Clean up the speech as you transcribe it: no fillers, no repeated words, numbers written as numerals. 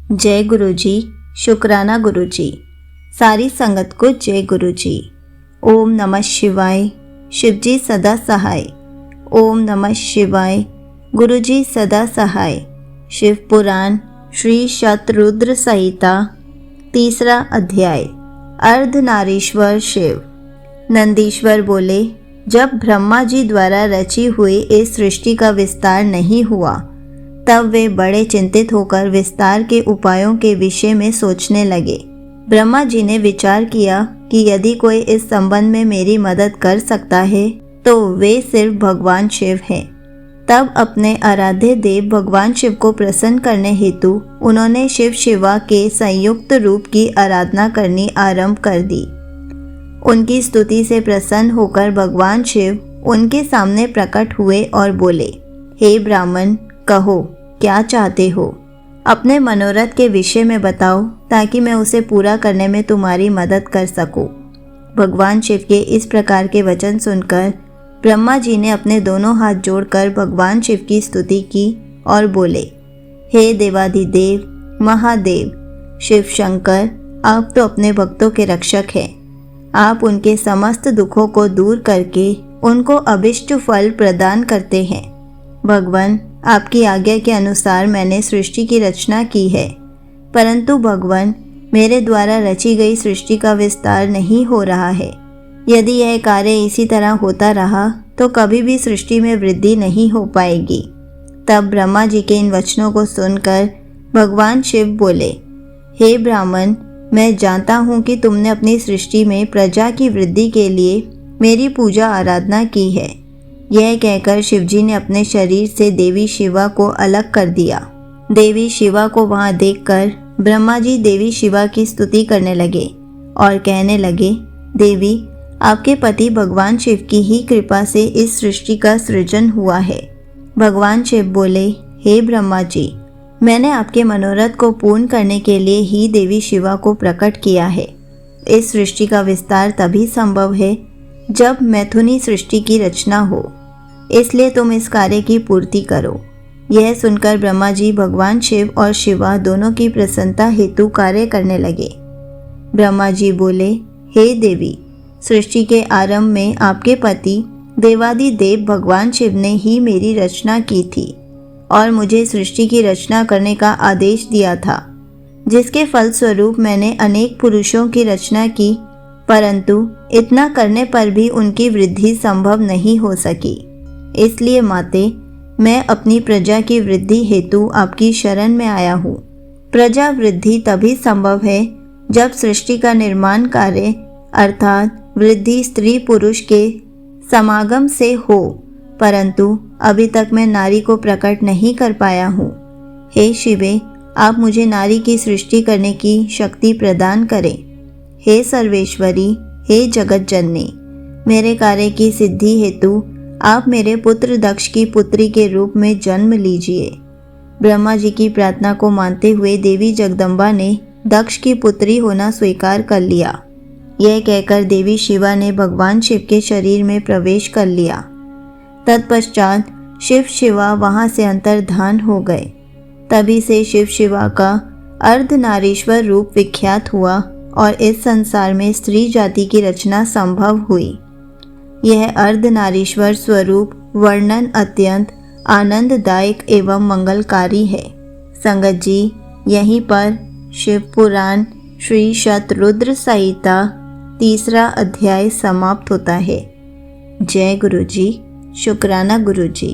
जय गुरु जी, शुक्राना गुरु जी। सारी संगत को जय गुरु जी। ओम नमः शिवाय। शिव जी सदा सहाय। ओम नमः शिवाय। गुरु जी सदा सहाय। शिव पुराण श्री शतरुद्र संहिता, तीसरा अध्याय। अर्धनारीश्वर शिव। नंदीश्वर बोले, जब ब्रह्मा जी द्वारा रची हुई इस सृष्टि का विस्तार नहीं हुआ, तब वे बड़े चिंतित होकर विस्तार के उपायों के विषय में सोचने लगे। ब्रह्मा जी ने विचार किया कि यदि कोई इस संबंध में मेरी मदद कर सकता है तो वे सिर्फ भगवान शिव हैं। तब अपने आराध्य देव भगवान शिव को प्रसन्न करने हेतु उन्होंने शिव शिवा के संयुक्त रूप की आराधना करनी आरंभ कर दी। उनकी स्तुति से प्रसन्न होकर भगवान शिव उनके सामने प्रकट हुए और बोले, हे ब्राह्मण, कहो क्या चाहते हो? अपने मनोरथ के विषय में बताओ ताकि मैं उसे पूरा करने में तुम्हारी मदद कर सकूं। भगवान शिव के इस प्रकार के वचन सुनकर ब्रह्मा जी ने अपने दोनों हाथ जोड़कर भगवान शिव की स्तुति की और बोले, हे देवाधिदेव महादेव शिव शंकर, आप तो अपने भक्तों के रक्षक हैं। आप उनके समस्त दुखों को दूर करके उनको अभिष्ट फल प्रदान करते हैं। भगवान, आपकी आज्ञा के अनुसार मैंने सृष्टि की रचना की है, परंतु भगवान, मेरे द्वारा रची गई सृष्टि का विस्तार नहीं हो रहा है। यदि यह कार्य इसी तरह होता रहा तो कभी भी सृष्टि में वृद्धि नहीं हो पाएगी। तब ब्रह्मा जी के इन वचनों को सुनकर भगवान शिव बोले, हे ब्राह्मण, मैं जानता हूँ कि तुमने अपनी सृष्टि में प्रजा की वृद्धि के लिए मेरी पूजा आराधना की है। यह कहकर शिवजी ने अपने शरीर से देवी शिवा को अलग कर दिया। देवी शिवा को वहां देखकर ब्रह्मा जी देवी शिवा की स्तुति करने लगे और कहने लगे, देवी, आपके पति भगवान शिव की ही कृपा से इस सृष्टि का सृजन हुआ है। भगवान शिव बोले, हे ब्रह्मा जी, मैंने आपके मनोरथ को पूर्ण करने के लिए ही देवी शिवा को प्रकट किया है। इस सृष्टि का विस्तार तभी संभव है जब मैथुनी सृष्टि की रचना हो, इसलिए तुम इस कार्य की पूर्ति करो। यह सुनकर ब्रह्मा जी भगवान शिव और शिवा दोनों की प्रसन्नता हेतु कार्य करने लगे। ब्रह्मा जी बोले, हे देवी, सृष्टि के आरंभ में आपके पति देवादिदेव भगवान शिव ने ही मेरी रचना की थी और मुझे सृष्टि की रचना करने का आदेश दिया था, जिसके फलस्वरूप मैंने अनेक पुरुषों की रचना की, परंतु इतना करने पर भी उनकी वृद्धि संभव नहीं हो सकी। इसलिए माते, मैं अपनी प्रजा की वृद्धि हेतु आपकी शरण में आया हूँ। प्रजा वृद्धि तभी संभव है जब सृष्टि का निर्माण कार्य अर्थात वृद्धि स्त्री पुरुष के समागम से हो, परंतु अभी तक मैं नारी को प्रकट नहीं कर पाया हूँ। हे शिवे, आप मुझे नारी की सृष्टि करने की शक्ति प्रदान करें। हे सर्वेश्वरी, हे जगत जननी, मेरे कार्य की सिद्धि हेतु आप मेरे पुत्र दक्ष की पुत्री के रूप में जन्म लीजिए। ब्रह्मा जी की प्रार्थना को मानते हुए देवी जगदम्बा ने दक्ष की पुत्री होना स्वीकार कर लिया। यह कहकर देवी शिवा ने भगवान शिव के शरीर में प्रवेश कर लिया। तत्पश्चात शिव शिवा वहां से अंतर्धान हो गए। तभी से शिव शिवा का अर्धनारीश्वर रूप विख्यात हुआ और इस संसार में स्त्री जाति की रचना संभव हुई। यह अर्धनारीश्वर स्वरूप वर्णन अत्यंत आनंददायक एवं मंगलकारी है। संगत जी, यहीं पर शिव पुराण श्री शतरुद्र संहिता तीसरा अध्याय समाप्त होता है। जय गुरु जी, शुक्राना गुरु जी।